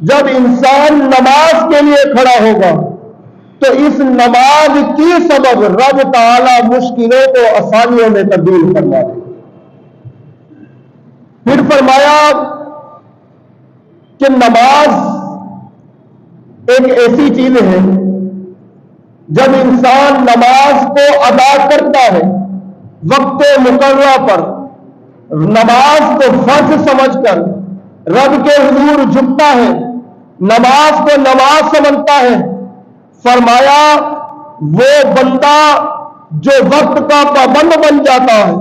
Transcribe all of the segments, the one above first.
جب انسان نماز کے لیے کھڑا ہوگا تو اس نماز کی سبب رب تعالی مشکلوں کو آسانیوں میں تبدیل فرما دے. پھر فرمایا کہ نماز ایک ایسی چیز ہے جب انسان نماز کو ادا کرتا ہے وقت مقررہ پر، نماز کو فرض سمجھ کر رب کے حضور جھکتا ہے، نماز کو نماز سمجھتا ہے، فرمایا وہ بندہ جو وقت کا پابند بن جاتا ہے،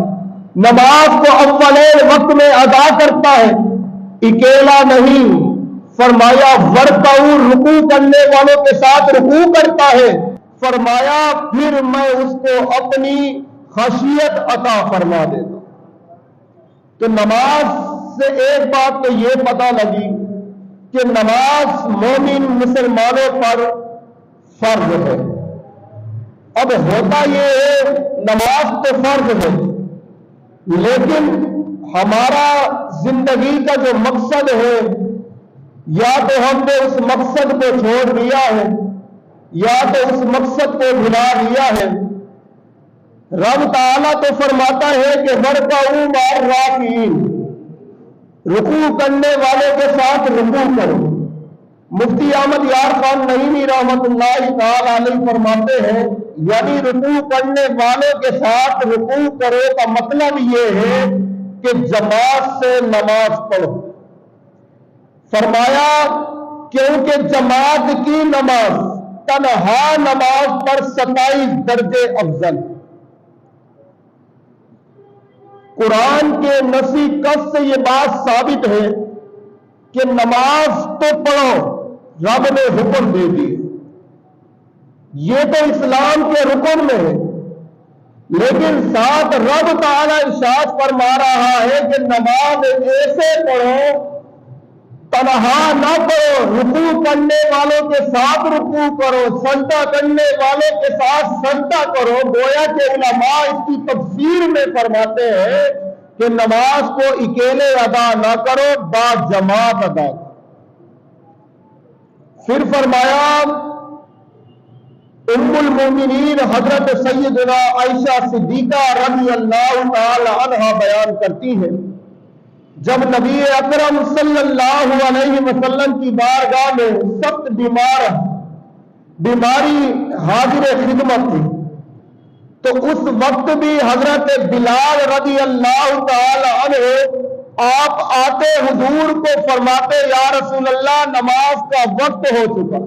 نماز کو اول وقت میں ادا کرتا ہے، اکیلا نہیں، فرمایا ورکعوا رکوع کرنے والوں کے ساتھ رکوع کرتا ہے، فرمایا پھر میں اس کو اپنی خشیت عطا فرما دیتا ہوں. تو نماز سے ایک بات تو یہ پتہ لگی کہ نماز مومن مسلمانوں پر فرض ہے. اب ہوتا یہ ہے نماز تو فرض ہے، لیکن ہمارا زندگی کا جو مقصد ہے یا تو ہم نے اس مقصد کو چھوڑ دیا ہے یا تو اس مقصد کو بھلا دیا ہے. رب تعالیٰ تو فرماتا ہے کہ ورکعوا مع الراکعین، رکوع کرنے والے کے ساتھ رکوع کرو. مفتی احمد یار خان نعیمی رحمت اللہ تعالی علیہ فرماتے ہیں یعنی رکوع کرنے والوں کے ساتھ رکوع کرو کا مطلب یہ ہے کہ جماعت سے نماز پڑھو. فرمایا کیونکہ جماعت کی نماز تنہا نماز پر 27 درجے افضل. قرآن کے نصی قص سے یہ بات ثابت ہے کہ نماز تو پڑھو، رب نے حکم دے دی، یہ تو اسلام کے رکن میں ہے، لیکن ساتھ رب تعالی ارشاد فرما رہا ہے کہ نماز ایسے پڑھو، تنہا نہ پڑھو، رکوع کرنے والوں کے ساتھ رکوع کرو، سجدہ کرنے والوں کے ساتھ سجدہ کرو. گویا کہ علماء اس کی تفسیر میں فرماتے ہیں کہ نماز کو اکیلے ادا نہ کرو، با جماعت ادا کرو. پھر فرمایا ام المومنین حضرت سیدنا عائشہ صدیقہ رضی اللہ تعالی عنہا بیان کرتی ہیں جب نبی اکرم صلی اللہ علیہ وسلم کی بارگاہ میں سخت بیماری حاضر خدمت تھی تو اس وقت بھی حضرت بلال رضی اللہ تعالی عنہ آپ آتے حضور کو فرماتے یا رسول اللہ نماز کا وقت ہو چکا.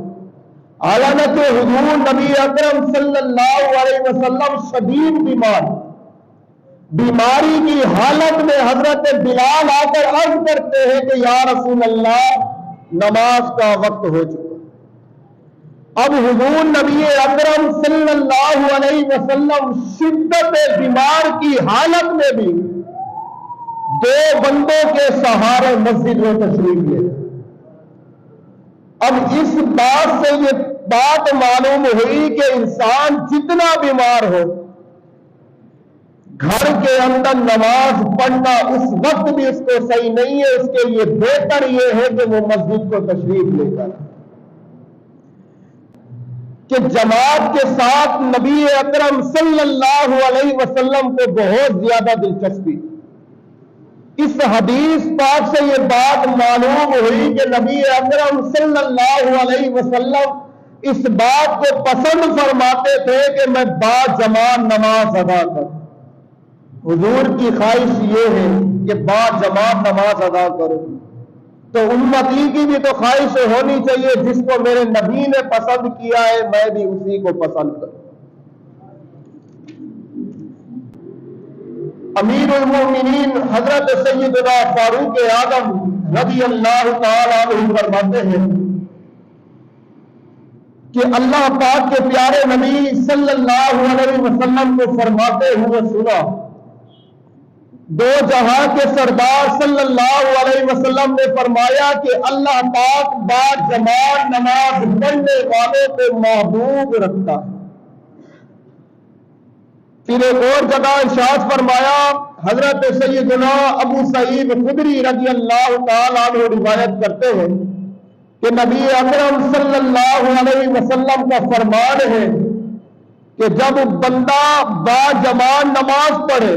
حالانکہ حضور نبی اکرم صلی اللہ علیہ وسلم شدید بیماری کی حالت میں حضرت بلال آ کر عرض کرتے ہیں کہ یا رسول اللہ نماز کا وقت ہو چکا. اب حضور نبی اکرم صلی اللہ علیہ وسلم شدت بیمار کی حالت میں بھی 2 بندوں کے سہارے مسجد میں تشریف لے. اب اس بات سے یہ بات معلوم ہوئی کہ انسان جتنا بیمار ہو گھر کے اندر نماز پڑھنا اس وقت بھی اس کو صحیح نہیں ہے. اس کے لیے بہتر یہ ہے کہ وہ مسجد کو تشریف لے کر کہ جماعت کے ساتھ نبی اکرم صلی اللہ علیہ وسلم کو بہت زیادہ دلچسپی. اس حدیث پاک سے یہ بات معلوم ہوئی کہ نبی اکرم صلی اللہ علیہ وسلم اس بات کو پسند فرماتے تھے کہ میں با جماعت نماز ادا کروں. حضور کی خواہش یہ ہے کہ با جماعت نماز ادا کروں. تو امتی کی بھی تو خواہش ہونی چاہیے جس کو میرے نبی نے پسند کیا ہے میں بھی اسی کو پسند کروں. امیر المومنین حضرت سیدنا فاروق اعظم رضی اللہ تعالی عنہ فرماتے ہیں کہ اللہ پاک کے پیارے نبی صلی اللہ علیہ وسلم کو فرماتے ہوئے سنا 2 جہاں کے سردار صلی اللہ علیہ وسلم نے فرمایا کہ اللہ پاک با جماعت نماز پڑھنے والوں کو محبوب رکھتا ہے. پھر ایک اور جگہ ارشاد فرمایا حضرت سیدنا ابو سعید خدری رضی اللہ تعالی عنہ روایت کرتے ہیں کہ نبی اکرم صلی اللہ علیہ وسلم کا فرمان ہے کہ جب بندہ باجماع نماز پڑھے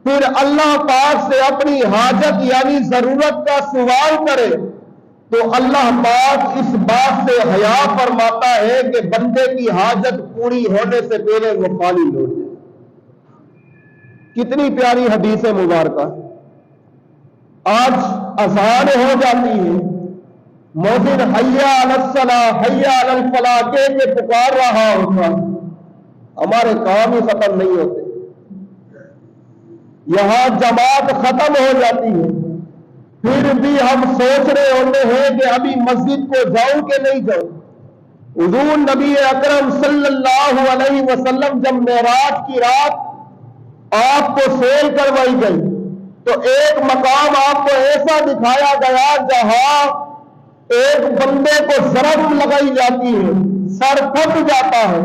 پھر اللہ پاک سے اپنی حاجت یعنی ضرورت کا سوال کرے تو اللہ پاک اس بات سے حیا فرماتا ہے کہ بندے کی حاجت پوری ہونے سے پہلے وہ خالی لوٹ جائے۔ کتنی پیاری حدیث مبارکہ۔ آج اذان ہو جاتی ہے، مؤذن حیا علی الصلاۃ حیا علی الفلاح کہہ کے پکار رہا ہوتا، ہمارے کام ہی ختم نہیں ہوتے، یہاں جماعت ختم ہو جاتی ہے، پھر بھی ہم سوچ رہے ہوتے ہیں کہ ابھی مسجد کو جاؤں کہ نہیں جاؤں۔ حضور نبی اکرم صلی اللہ علیہ وسلم جب معراج کی رات آپ کو سیل کروائی گئی تو ایک مقام آپ کو ایسا دکھایا گیا جہاں ایک بندے کو ضرب لگائی جاتی ہے، سر پھٹ جاتا ہے،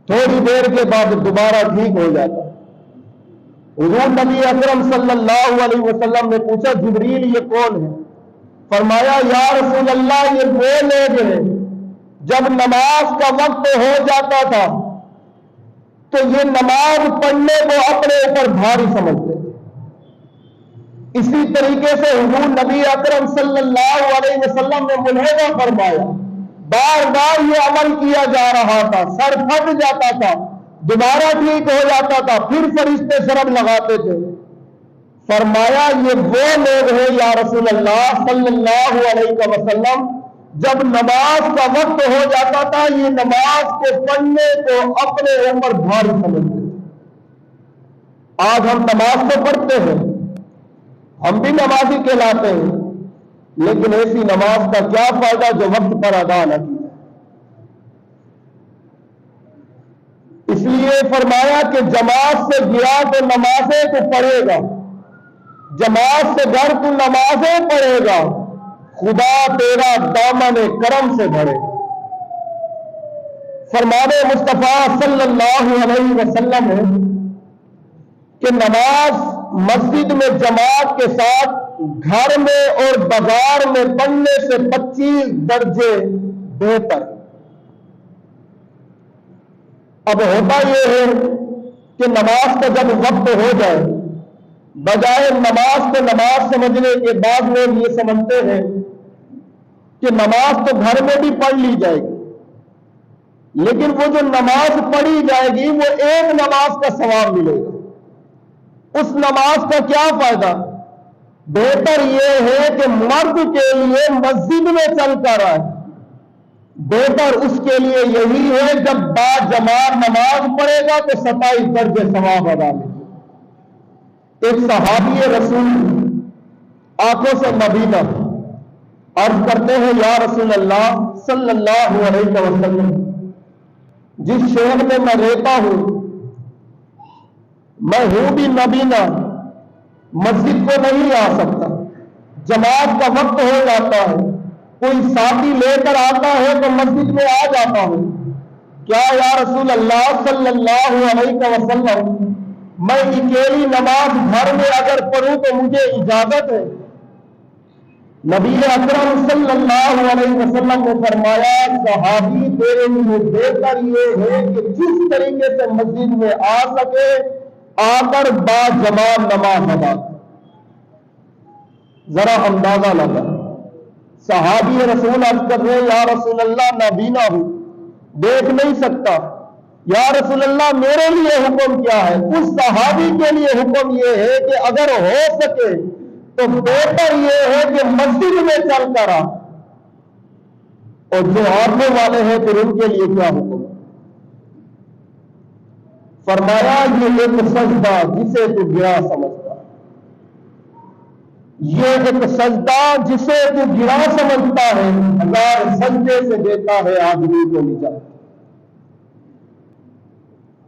تھوڑی دیر کے بعد دوبارہ ٹھیک ہو جاتا ہے۔ حضور نبی اکرم صلی اللہ علیہ وسلم نے پوچھا جبریل یہ کون ہے؟ فرمایا یا رسول اللہ یہ وہ لوگ ہیں جب نماز کا وقت ہو جاتا تھا تو یہ نماز پڑھنے کو اپنے اوپر بھاری سمجھتے تھے۔ اسی طریقے سے حضور نبی اکرم صلی اللہ علیہ وسلم نے ملحدہ فرمایا، بار بار یہ عمل کیا جا رہا تھا، سر پھٹ جاتا تھا، دوبارہ ٹھیک ہو جاتا تھا، پھر فرشتے ضرب لگاتے تھے۔ فرمایا یہ وہ لوگ ہیں یا رسول اللہ صلی اللہ علیہ وسلم جب نماز کا وقت ہو جاتا تھا یہ نماز کے پڑھنے کو اپنے اوپر بھاری سمجھتے تھے۔ آج ہم نماز تو پڑھتے ہیں، ہم بھی نمازی کہلاتے ہیں، لیکن ایسی نماز کا کیا فائدہ جو وقت پر ادا نہ کی۔ اس لیے فرمایا کہ جماعت سے گیا تو نمازیں تو پڑھے گا، جماعت سے گھر تو نمازیں پڑھے گا، خدا تیرا دامن کرم سے بھرے گا۔ فرمان مصطفیٰ صلی اللہ علیہ وسلم ہے کہ نماز مسجد میں جماعت کے ساتھ گھر میں اور بازار میں پڑھنے سے 25 درجے بہتر۔ اب ہوتا یہ ہے کہ نماز کا جب وقت ہو جائے بجائے نماز کو نماز سمجھنے کے بعد لوگ یہ سمجھتے ہیں کہ نماز تو گھر میں بھی پڑھ لی جائے گی، لیکن وہ جو نماز پڑھی جائے گی وہ ایک نماز کا ثواب ملے گا، اس نماز کا کیا فائدہ؟ بہتر یہ ہے کہ مرد کے لیے مسجد میں چل کر آئے، بہتر اس کے لیے یہی ہے جب باجماع نماز پڑھے گا تو 27 درجے ثواب ادا ملے۔ ایک صحابی رسول آنکھوں سے نبینا عرض کرتے ہیں یا رسول اللہ صلی اللہ علیہ وسلم جس شہر میں میں رہتا ہوں میں ہوں بھی نبینا، مسجد کو نہیں آ سکتا، جماعت کا وقت ہو جاتا ہے، کوئی ساتھی لے کر آتا ہے تو مسجد میں آ جاتا ہوں، کیا یا رسول اللہ صلی اللہ علیہ وسلم میں اکیلی نماز گھر میں اگر پڑھوں تو مجھے اجازت ہے؟ نبی اکرم صلی اللہ علیہ وسلم نے فرمایا صحابی تیرے لیے بہتر یہ ہے کہ جس طریقے سے مسجد میں آ سکے آ کر باجماع نماز ادا کر۔ ذرا اندازہ لگا، صحابی رسول عرض کر رہے یا رسول اللہ نابینا ہوں، دیکھ نہیں سکتا، یا رسول اللہ میرے لیے حکم کیا ہے؟ اس صحابی کے لیے حکم یہ ہے کہ اگر ہو سکے تو بہتر یہ ہے کہ مسجد میں چل کر آ، اور جو آنے والے ہیں پھر ان کے لیے کیا حکم؟ فرمایا یہ ایک سجدہ جسے تو گرا سمجھتا، یہ ایک سجدہ جسے تو گرا سمجھتا ہے 1000 سجدے سے دیتا ہے آدمی کو نجات۔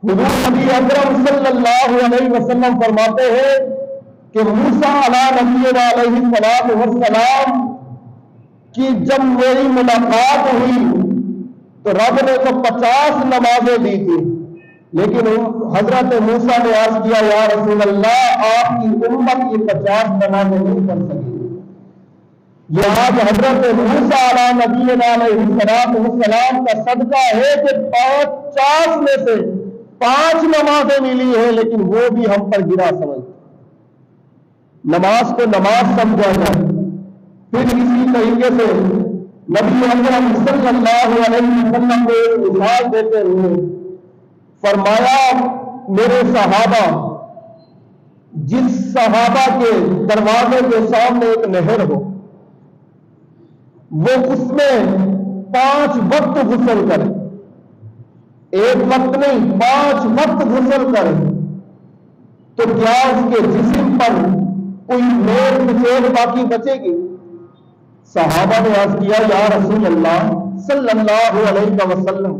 حضور نبی اکرم صلی اللہ علیہ وسلم فرماتے ہیں کہ موسیٰ علیہ نبینا علیہ السلام کی جب میری ملاقات ہوئی تو رب نے تو 50 نمازیں دی تھی، لیکن حضرت موسیٰ نے عرض کیا یا رسول اللہ آپ کی امت یہ 50 نمازیں نہیں پڑھ سکی، یہ آج حضرت موسیٰ علیہ نبینا علیہ السلام کا صدقہ ہے کہ 50 میں سے 5 نمازیں ملی ہیں، لیکن وہ بھی ہم پر گرا سمجھتے، نماز کو نماز سمجھا جائے۔ پھر اسی طریقے سے نبی اکرم صلی اللہ علیہ وسلم نے ایک مثال دیتے ہوئے فرمایا، میرے صحابہ، جس صحابہ کے دروازے کے سامنے ایک نہر ہو، وہ اس میں 5 وقت غسل کرے، ایک وقت نہیں 5 وقت غسل کرے، تو کیا اس کے جسم پر کوئی میل کچیل باقی بچے گی؟ صحابہ نے عرض کیا، یا رسول اللہ صلی اللہ علیہ وسلم،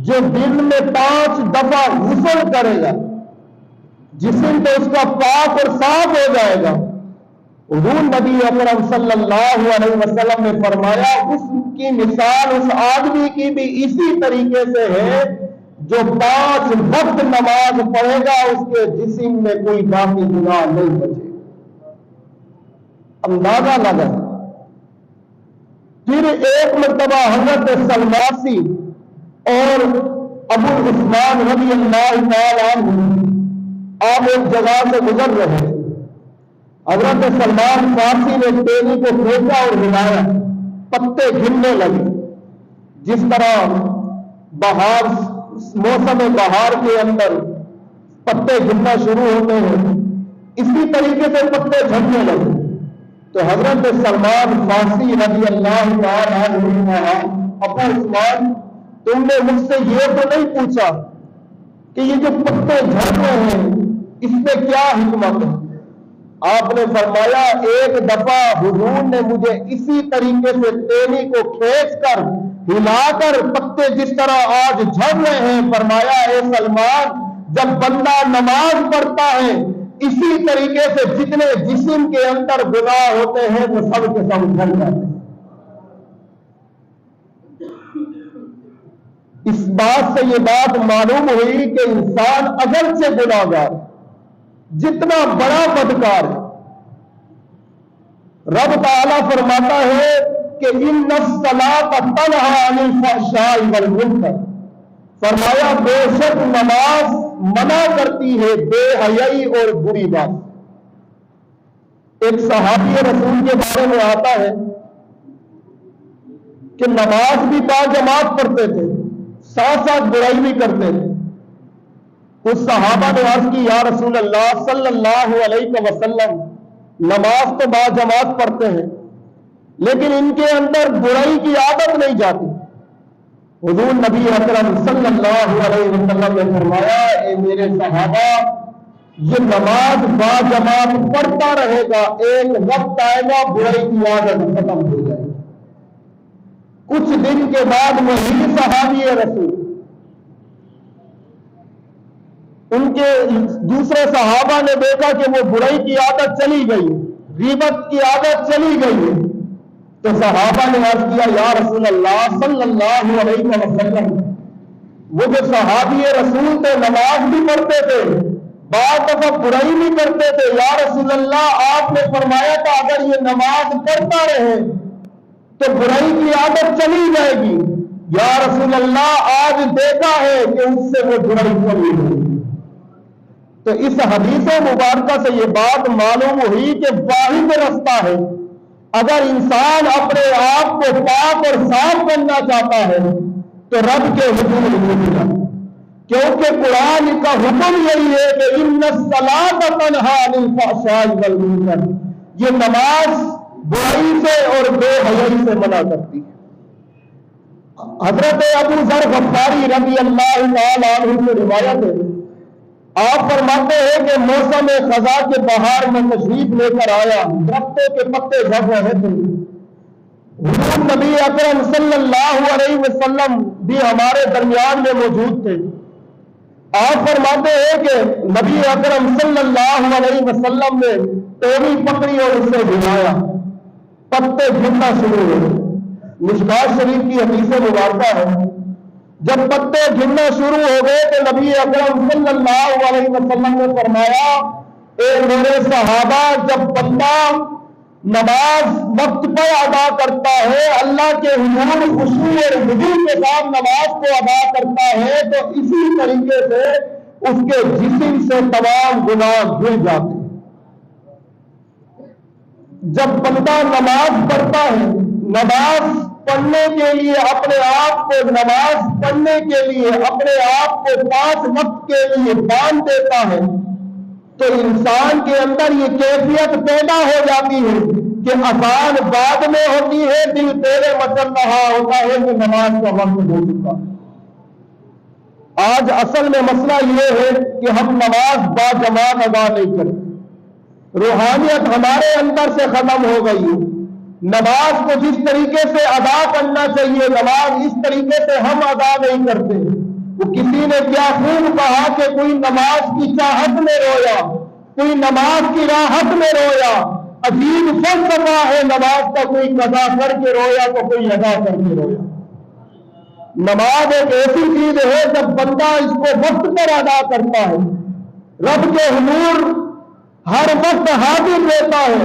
جو دن میں 5 دفعہ غسل کرے گا جسم تو اس کا پاک اور صاف ہو جائے گا۔ حضور نبی اکرم صلی اللہ علیہ وسلم نے فرمایا، اس کی مثال اس آدمی کی بھی اسی طریقے سے ہے جو 5 وقت نماز پڑھے گا، اس کے جسم میں کوئی باقی گناہ نہیں بچے۔ اندازہ لگا۔ پھر ایک مرتبہ حضرت سلماسی اور ابو عثمان رضی اللہ تعالیٰ عنہ آپ ایک جگہ سے گزر رہے تھے۔ حضرت سلمان فارسی نے تیلی کو پھینکا اور ہلایا، پتے گرنے لگے۔ جس طرح بہار، موسم بہار کے اندر پتے گرنا شروع ہوتے ہیں، اسی طریقے سے پتے جھڑنے لگے۔ تو حضرت سلمان فارسی رضی اللہ تعالیٰ عنہ نے کہا، ابو عثمان، تم نے مجھ سے یہ تو نہیں پوچھا کہ یہ جو پتے جھڑ رہے ہیں اس میں کیا حکمت ہے؟ آپ نے فرمایا، ایک دفعہ حضور نے مجھے اسی طریقے سے تیلی کو کھینچ کر ہلا کر پتے جس طرح آج جھڑ رہے ہیں، فرمایا، اے سلمان، جب بندہ نماز پڑھتا ہے اسی طریقے سے جتنے جسم کے اندر گناہ ہوتے ہیں وہ سب کے سب جھڑ جاتے ہیں۔ اس بات سے یہ بات معلوم ہوئی کہ انسان اگرچہ گناہگار، جتنا بڑا بدکار ہے، رب تعالیٰ فرماتا ہے کہ ان الصلاۃ تنہی عن الفحشاء والمنکر، فرمایا بے شک نماز منع کرتی ہے بے حیائی اور بری بات۔ ایک صحابی رسول کے بارے میں آتا ہے کہ نماز بھی باجماعت پڑھتے تھے، ساتھ ساتھ برائی بھی کرتے تھے۔ اس صحابہ نے عرض کی، یا رسول اللہ صلی اللہ علیہ وسلم، نماز تو باجماعت پڑھتے ہیں لیکن ان کے اندر برائی کی عادت نہیں جاتی۔ حضور نبی اکرم صلی اللہ علیہ وسلم نے فرمایا، اے میرے صحابہ، یہ نماز باجماعت پڑھتا رہے گا، ایک وقت آئے گا برائی کی عادت ختم ہو جائے گی۔ کچھ دن کے بعد وہی صحابی رسول ان کے دوسرے صحابہ نے دیکھا کہ وہ برائی کی عادت چلی گئی، غیبت کی عادت چلی گئی، تو صحابہ نے عرض کیا، یا رسول اللہ صلی اللہ علیہ وسلم، وہ جو صحابی رسول تھے نماز بھی پڑھتے تھے، بعض دفعہ برائی بھی کرتے تھے، یا رسول اللہ آپ نے فرمایا تھا اگر یہ نماز پڑھتا رہے تو برائی کی عادت چلی جائے گی، یا رسول اللہ آج دیکھا ہے کہ اس سے وہ برائی چلی گئی۔ تو اس حدیث مبارکہ سے یہ بات معلوم ہوئی کہ واحد رستہ ہے، اگر انسان اپنے آپ کو پاک اور صاف کرنا چاہتا ہے تو رب کے حکم نہیں، کیونکہ قرآن کا حکم یہی ہے کہ ان الصلاۃ تنہی عن الفحشاء والمنکر، یہ نماز برائی سے اور بے حیائی سے منع کرتی ہے۔ حضرت ابو ذر غفاری رضی اللہ تعالیٰ عنہ سے روایت ہے، آپ فرماتے ہیں کہ موسم خزاں کے بہار میں تشریف لے کر آیا، درختوں کے پتے جھڑ رہے تھے، حضور نبی اکرم صلی اللہ علیہ وسلم بھی ہمارے درمیان میں موجود تھے۔ آپ فرماتے ہیں کہ نبی اکرم صلی اللہ علیہ وسلم نے توڑی پکڑی اور اسے ہلایا، پتے جھڑنا شروع ہوئے۔ مشکات شریف کی حدیث مبارکہ ہے، جب پتے جھڑنا شروع ہو گئے تو نبی اکرم صلی اللہ علیہ وسلم نے فرمایا، اے میرے صحابہ، جب بندہ نماز وقت پر ادا کرتا ہے، اللہ کے حضور خشوع اور خضوع کے ساتھ نماز کو ادا کرتا ہے، تو اسی طریقے سے اس کے جسم سے تمام گناہ دھل جاتے ہیں۔ جب بندہ نماز پڑھتا ہے، نماز پڑھنے کے لیے اپنے آپ کو اپنے آپ کو 5 وقت کے لیے باندھ دیتا ہے، تو انسان کے اندر یہ کیفیت پیدا ہو جاتی ہے کہ اذان بعد میں ہوتی ہے، دل پہلے مچل رہا ہوتا ہے کہ نماز کا وقت ہو چکا۔ آج اصل میں مسئلہ یہ ہے کہ ہم نماز باجماعت ادا نہیں کرتے، روحانیت ہمارے اندر سے ختم ہو گئی ہے۔ نماز کو جس طریقے سے ادا کرنا چاہیے، نماز اس طریقے سے ہم ادا نہیں کرتے۔ وہ کسی نے کیا خوب کہا کہ کوئی نماز کی چاہت میں رویا، کوئی نماز کی راحت میں رویا۔ عجیب فلسفہ ہے نماز کا، کوئی قضا کر کے رویا تو کوئی ادا کر کے رویا۔ نماز ایک ایسی چیز ہے جب بندہ اس کو وقت پر ادا کرتا ہے، رب کے حضور ہر وقت حاضر رہتا ہے۔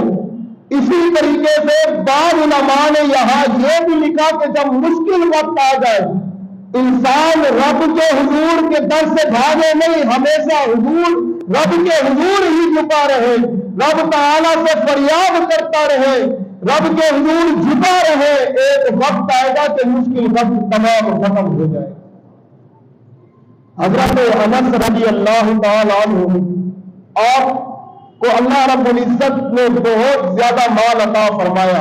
اسی طریقے سے بعض علماء نے یہاں یہ بھی لکھا کہ جب مشکل وقت آ جائے، انسان رب کے حضور کے در سے بھاگے نہیں، ہمیشہ رب کے حضور ہی جھکا رہے، رب تعالیٰ سے فریاد کرتا رہے، رب کے حضور جھکا رہے۔ ایک وقت آئے گا کہ مشکل وقت تمام ختم ہو جائے۔ حضرت انس رضی اللہ تعالیٰ عنہ، آپ کو اللہ رب العزت نے بہت زیادہ مال عطا فرمایا،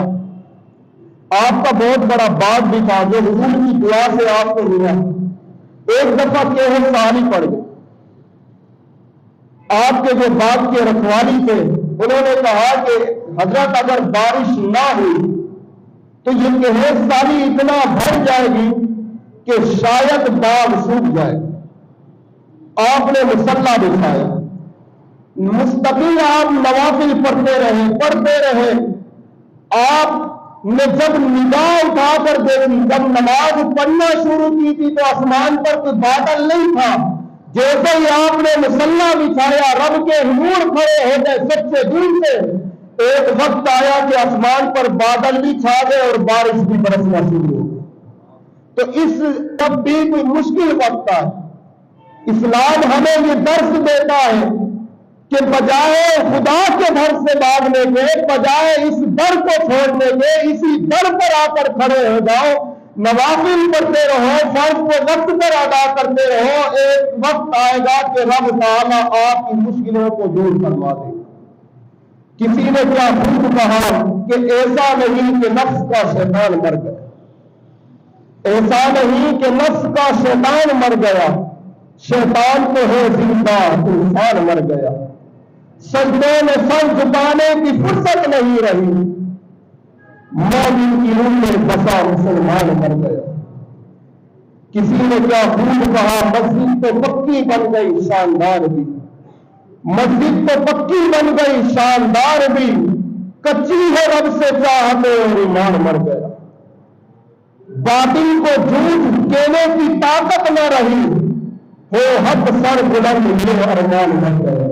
آپ کا بہت بڑا باغ بھی تھا جو حضور کی دعا سے آپ کو ملا۔ ایک دفعہ سال ہی پڑ گئے، آپ کے جو باغ کے رکھوالی تھے انہوں نے کہا کہ حضرت اگر بارش نہ ہوئی تو یہ سالی اتنا بھر جائے گی کہ شاید باغ سوکھ جائے۔ آپ نے مصلی بچھایا، مستقل آپ نوافل پڑھتے رہے۔ آپ نے جب نگاہ اٹھا کر دیکھی، جب نماز پڑھنا شروع کی تھی تو آسمان پر کوئی بادل نہیں تھا۔ جیسے ہی آپ نے مصلی بچھایا، رب کے حضور کھڑے ہو گئے سچے دل سے، ایک وقت آیا کہ آسمان پر بادل بھی چھا گئے اور بارش بھی برسنا شروع ہو گئی۔ تو اس تب بھی کوئی مشکل وقت ہے، اسلام ہمیں یہ درس دیتا ہے کہ بجائے خدا کے در سے بھاگنے کے، بجائے اس در کو چھوڑنے کے، اسی در پر آ کر کھڑے ہو جاؤ، نوافل پڑھتے رہو، فرض کو وقت پر ادا کرتے رہو۔ ایک وقت آئے گا کہ رب تعالیٰ آپ کی مشکلوں کو دور کروا دے گا۔ کسی نے کیا خوب کہا کہ ایسا نہیں کہ نفس کا شیطان مر گیا، ایسا نہیں کہ نفس کا شیطان مر گیا، شیطان تو ہے زندہ، انسان مر گیا۔ سجدوں میں سر جھکانے کی فرصت نہیں رہی، مومن کی روح میں بسا مسلمان مر گیا۔ کسی نے کیا خوب کہا، مسجد تو پکی بن گئی شاندار بھی، مسجد تو پکی بن گئی شاندار بھی، کچی ہے رب سے چاہتے اور ایمان مر گیا۔ باطل کو جھوٹ کہنے کی طاقت نہ رہی، ہو حق سر بلند یہ ارمان مر گیا۔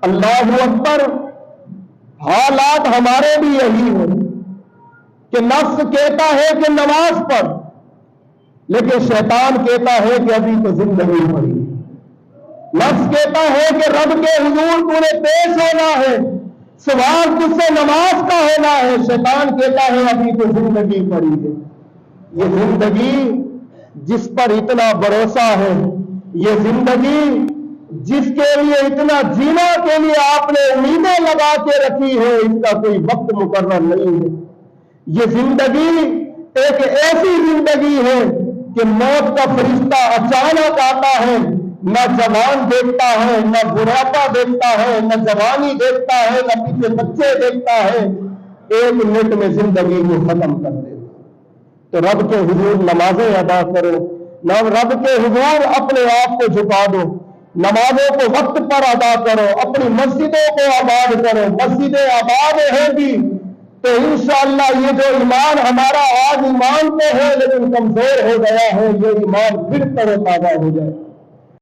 اللہ اکبر۔ حالات ہمارے بھی یہی ہیں کہ نفس کہتا ہے کہ نماز پڑھ، لیکن شیطان کہتا ہے کہ ابھی تو زندگی پڑی۔ نفس کہتا ہے کہ رب کے حضور تو نے پیش ہونا ہے، سوال تجھ سے نماز کا ہونا ہے۔ شیطان کہتا ہے ابھی تو زندگی پڑی ہے۔ یہ زندگی جس پر اتنا بھروسہ ہے، یہ زندگی جس کے لیے اتنا جینا کے لیے آپ نے امیدیں لگا کے رکھی ہے، اس کا کوئی وقت مقرر نہیں ہے۔ یہ زندگی ایک ایسی زندگی ہے کہ موت کا فرشتہ اچانک آتا ہے، نہ جوان دیکھتا ہے، نہ بڑھاپا دیکھتا ہے، نہ جوانی دیکھتا ہے، نہ پیچھے بچے دیکھتا ہے، ایک منٹ میں زندگی کو ختم کر دیتا۔ تو رب کے حضور نمازیں ادا کرو، رب کے حضور اپنے آپ کو جھکا دو، نمازوں کو وقت پر ادا کرو، اپنی مسجدوں کو آباد کرو۔ مسجدیں آباد ہیں گی تو انشاءاللہ یہ جو ایمان ہمارا آج ایمان تو ہے لیکن کمزور ہو گیا ہے، یہ ایمان پھر تر و تازہ ہو جائے۔